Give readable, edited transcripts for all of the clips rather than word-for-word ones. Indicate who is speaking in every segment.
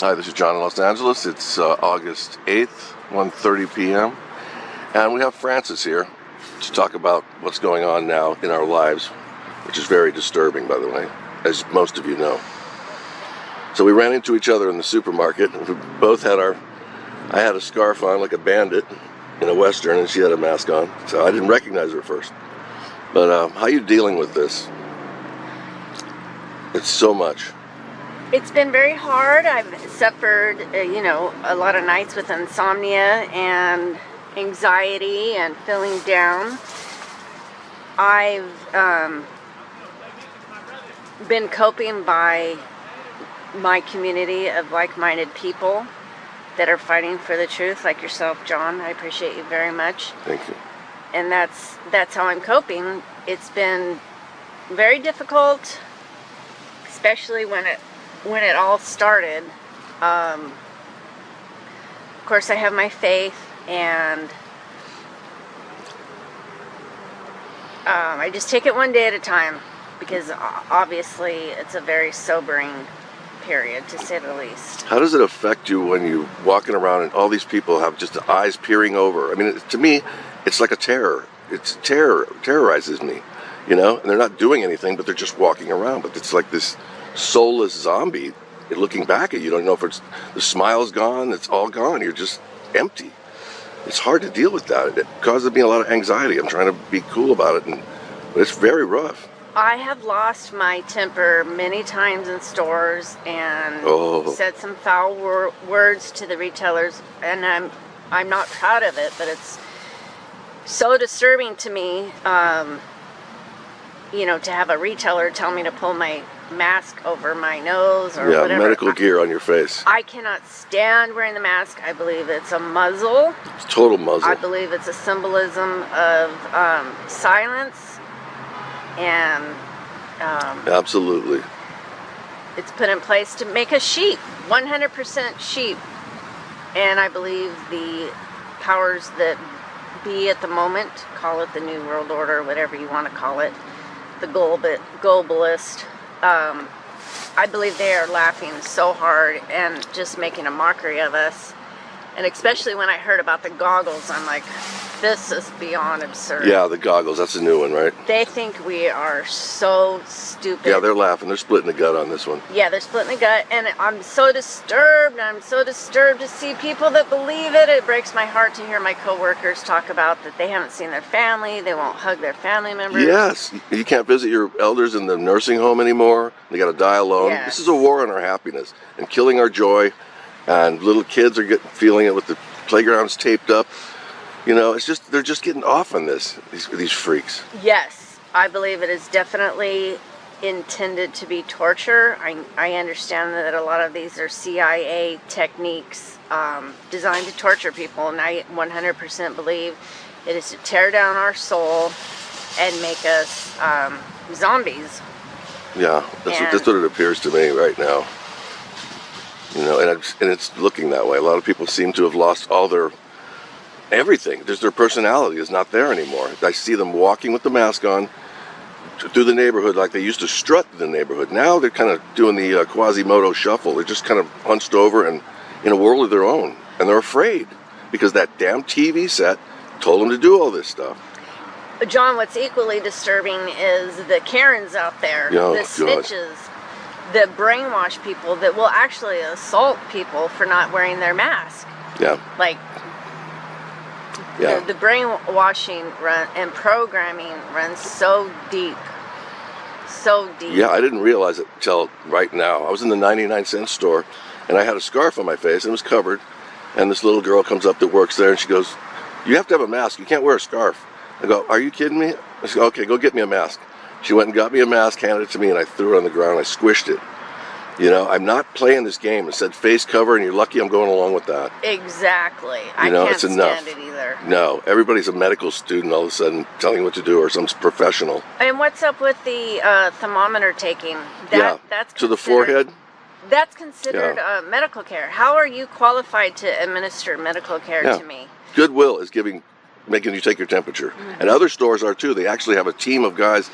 Speaker 1: Hi, this is John in Los Angeles. It's August 8th, 1:30 p.m. And we have Francis here to talk about what's going on now in our lives, which is very disturbing, by the way, as most of you know. So we ran into each other in the supermarket. And we both had I had a scarf on like a bandit in a Western, and she had a mask on. So I didn't recognize her at first. But how are you dealing with this? It's so much.
Speaker 2: It's been very hard. I've suffered, a lot of nights with insomnia and anxiety and feeling down. I've been coping by my community of like-minded people that are fighting for the truth, like yourself, John. I appreciate you very much.
Speaker 1: Thank you.
Speaker 2: And that's how I'm coping. It's been very difficult, especially when it all started. Of course, I have my faith, and I just take it one day at a time, because obviously it's a very sobering period, to say the least.
Speaker 1: How does it affect you when you're walking around and all these people have just the eyes peering over? I mean, to me, it's like a terror. It's terrorizes me, and they're not doing anything, but they're just walking around. But it's like this soulless zombie looking back at you. You don't know if the smile's gone, it's all gone. You're just empty. It's hard to deal with that. It causes me a lot of anxiety. I'm trying to be cool about it, but it's very rough.
Speaker 2: I have lost my temper many times in stores and said some foul words to the retailers, and I'm not proud of it, but it's so disturbing to me, to have a retailer tell me to pull my mask over my nose or whatever.
Speaker 1: Medical gear on your face.
Speaker 2: I cannot stand wearing the mask. I believe it's a muzzle.
Speaker 1: It's total muzzle.
Speaker 2: I believe it's a symbolism of silence, and
Speaker 1: absolutely.
Speaker 2: It's put in place to make us sheep, 100% sheep. And I believe the powers that be at the moment, call it the New World Order, whatever you want to call it, the globalist, I believe they are laughing so hard and just making a mockery of us. And especially when I heard about the goggles, I'm like, this is beyond absurd.
Speaker 1: Yeah, the goggles, that's a new one, right?
Speaker 2: They think we are so stupid.
Speaker 1: Yeah, they're laughing. They're splitting the gut on this one.
Speaker 2: Yeah, they're splitting the gut, and I'm so disturbed. I'm so disturbed to see people that believe it. It breaks my heart to hear my coworkers talk about that they haven't seen their family. They won't hug their family members.
Speaker 1: Yes, you can't visit your elders in the nursing home anymore. They got to die alone.
Speaker 2: Yes.
Speaker 1: This is a war on our happiness and killing our joy. And little kids are feeling it with the playgrounds taped up. They're just getting off on these freaks.
Speaker 2: Yes, I believe it is definitely intended to be torture. I understand that a lot of these are CIA techniques designed to torture people, and I 100% believe it is to tear down our soul and make us zombies.
Speaker 1: Yeah, that's what it appears to me right now. And it's looking that way. A lot of people seem to have lost all their everything. Their personality is not there anymore. I see them walking with the mask on through the neighborhood like they used to strut in the neighborhood. Now they're kind of doing the Quasimodo shuffle. They're just kind of hunched over and in a world of their own. And they're afraid because that damn TV set told them to do all this stuff.
Speaker 2: John, what's equally disturbing is the Karens out there, the snitches, that brainwash people, that will actually assault people for not wearing their mask.
Speaker 1: Yeah.
Speaker 2: The brainwashing and programming runs so deep. So deep.
Speaker 1: Yeah, I didn't realize it until right now. I was in the 99-cent store, and I had a scarf on my face, and it was covered. And this little girl comes up that works there, and she goes, "You have to have a mask. You can't wear a scarf." I go, "Are you kidding me?" I said, "Okay, go get me a mask." She went and got me a mask, handed it to me, and I threw it on the ground. I squished it. I'm not playing this game. It said face cover, and you're lucky I'm going along with that.
Speaker 2: Exactly. I can't
Speaker 1: it's enough.
Speaker 2: stand it either.
Speaker 1: No, everybody's a medical student all of a sudden telling you what to do, or some professional.
Speaker 2: And what's up with the thermometer taking? That's
Speaker 1: to the forehead?
Speaker 2: That's considered medical care. How are you qualified to administer medical care to me?
Speaker 1: Goodwill is making you take your temperature. Mm-hmm. And other stores are too. They actually have a team of guys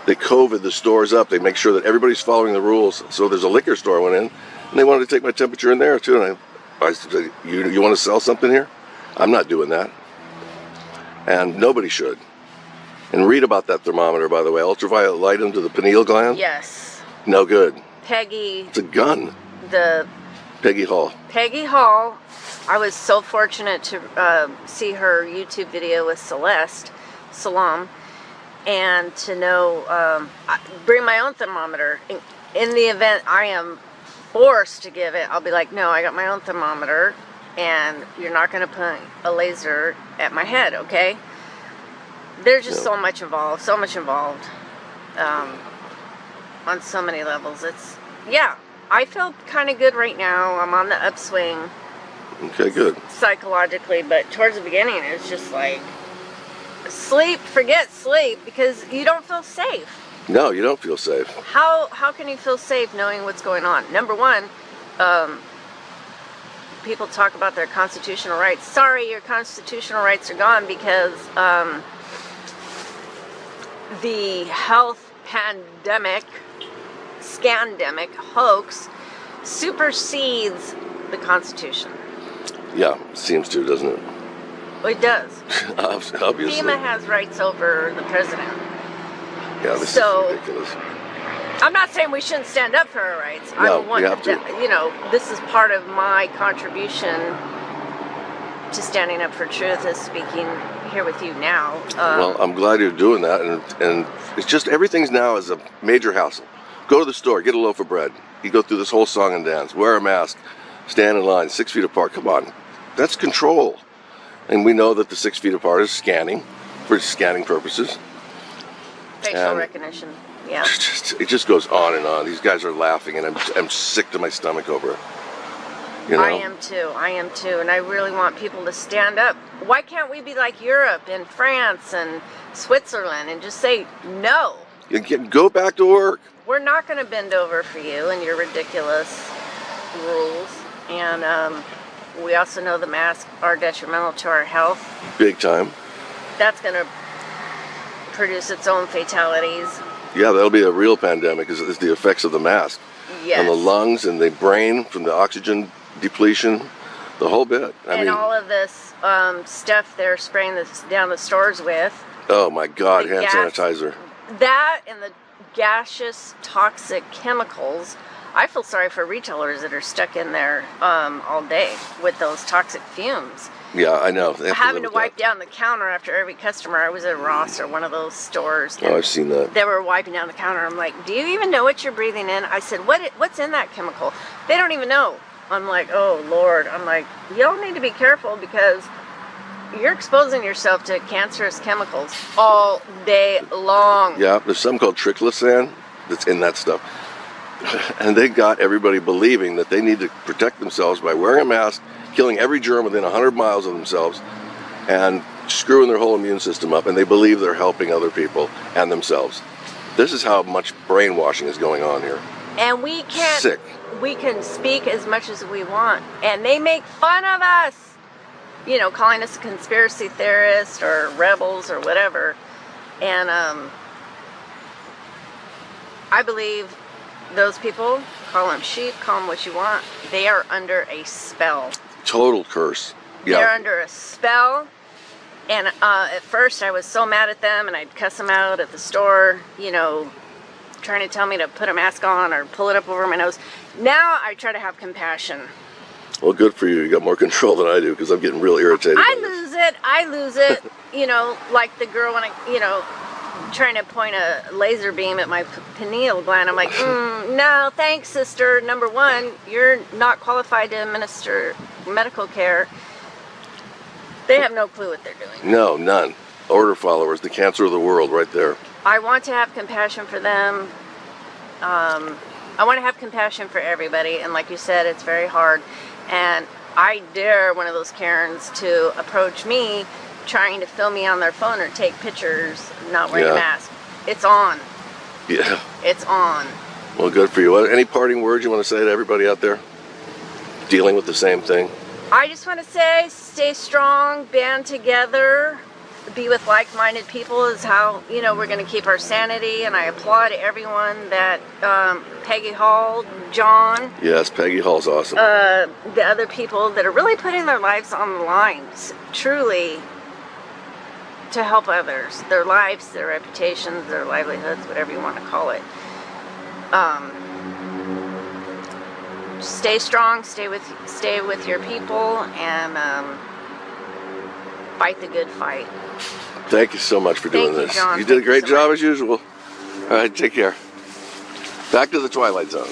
Speaker 1: that COVID the stores up. They make sure that everybody's following the rules. So there's a liquor store I went in. And they wanted to take my temperature in there too. And I said, you want to sell something here? I'm not doing that. And nobody should. And read about that thermometer, by the way. Ultraviolet light into the pineal gland?
Speaker 2: Yes.
Speaker 1: No good.
Speaker 2: Peggy.
Speaker 1: It's a gun.
Speaker 2: The
Speaker 1: Peggy Hall.
Speaker 2: Peggy Hall. I was so fortunate to see her YouTube video with Celeste Salam, and to know bring my own thermometer. In the event I am forced to give it, I'll be like, no, I got my own thermometer, and you're not going to put a laser at my head, okay? There's just so much involved, on so many levels. I feel kind of good right now. I'm on the upswing.
Speaker 1: Okay, good.
Speaker 2: Psychologically, but towards the beginning, it was just like, forget sleep, because you don't feel safe.
Speaker 1: No, you don't feel safe.
Speaker 2: How can you feel safe knowing what's going on? Number one, people talk about their constitutional rights. Sorry, your constitutional rights are gone because the health pandemic, scandemic hoax supersedes the Constitution.
Speaker 1: Yeah, seems to, doesn't it?
Speaker 2: Well, it does.
Speaker 1: Obviously.
Speaker 2: FEMA has rights over the president.
Speaker 1: Yeah, this is ridiculous.
Speaker 2: I'm not saying we shouldn't stand up for our rights.
Speaker 1: No, we have to.
Speaker 2: This is part of my contribution to standing up for truth, is speaking here with you now.
Speaker 1: Well, I'm glad you're doing that, and it's just everything's now is a major hassle. Go to the store, get a loaf of bread. You go through this whole song and dance. Wear a mask, stand in line 6 feet apart. Come on, that's control. And we know that the 6 feet apart is scanning, for scanning purposes.
Speaker 2: Facial recognition, yeah.
Speaker 1: It just goes on and on. These guys are laughing, and I'm sick to my stomach over it. You know?
Speaker 2: I am too, and I really want people to stand up. Why can't we be like Europe and France and Switzerland and just say no?
Speaker 1: Go back to work.
Speaker 2: We're not going to bend over for you and your ridiculous rules. And we also know the masks are detrimental to our health.
Speaker 1: Big time.
Speaker 2: That's going to produce its own fatalities.
Speaker 1: Yeah, that'll be a real pandemic, is the effects of the mask.
Speaker 2: Yes.
Speaker 1: On the lungs and the brain from the oxygen depletion, the whole bit. I mean,
Speaker 2: all of this stuff they're spraying this down the stores with.
Speaker 1: Oh my God, hand sanitizer.
Speaker 2: That and the gaseous toxic chemicals. I feel sorry for retailers that are stuck in there all day with those toxic fumes.
Speaker 1: Yeah, I know.
Speaker 2: Having to wipe down the counter after every customer. I was at Ross or one of those stores.
Speaker 1: Oh, I've seen that.
Speaker 2: They were wiping down the counter. I'm like, do you even know what you're breathing in? I said, what's in that chemical? They don't even know. I'm like, oh Lord. I'm like, y'all need to be careful because you're exposing yourself to cancerous chemicals all day long.
Speaker 1: Yeah, there's something called triclosan that's in that stuff. And they got everybody believing that they need to protect themselves by wearing a mask, killing every germ within 100 miles of themselves, and screwing their whole immune system up. And they believe they're helping other people and themselves. This is how much brainwashing is going on here.
Speaker 2: And we can't.
Speaker 1: Sick.
Speaker 2: We can speak as much as we want, and they make fun of us. You know, calling us a conspiracy theorist or rebels or whatever. And I believe those people, call them sheep, call them what you want, they are under a spell.
Speaker 1: Total curse. Yeah.
Speaker 2: They're under a spell. And at first I was so mad at them, and I'd cuss them out at the store, you know, trying to tell me to put a mask on or pull it up over my nose. Now I try to have compassion.
Speaker 1: Well, good for you. You got more control than I do, because I'm getting real irritated.
Speaker 2: I lose it. You know, like the girl when trying to point a laser beam at my pineal gland. I'm like, no, thanks, sister. Number one, you're not qualified to administer medical care. They have no clue what they're doing.
Speaker 1: No, none. Order followers, the cancer of the world right there.
Speaker 2: I want to have compassion for them. I want to have compassion for everybody. And like you said, it's very hard. And I dare one of those Karens to approach me trying to film me on their phone or take pictures not wearing a mask. It's on.
Speaker 1: Yeah.
Speaker 2: It's on.
Speaker 1: Well, good for you. Any parting words you want to say to everybody out there dealing with the same thing?
Speaker 2: I just want to say, stay strong, band together. be with like-minded people is how, you know, we're going to keep our sanity. And I applaud everyone that Peggy Hall, John,
Speaker 1: Yes, Peggy Hall's awesome.
Speaker 2: the other people that are really putting their lives on the lines, truly, to help others, their lives, their reputations, their livelihoods, whatever you want to call it. Stay strong, stay with your people, and fight the good fight.
Speaker 1: Thank you so much for doing
Speaker 2: Thank you,
Speaker 1: this.
Speaker 2: John.
Speaker 1: You did a
Speaker 2: Thank you
Speaker 1: great
Speaker 2: so
Speaker 1: job
Speaker 2: much.
Speaker 1: as usual. All right, take care. Back to the Twilight Zone.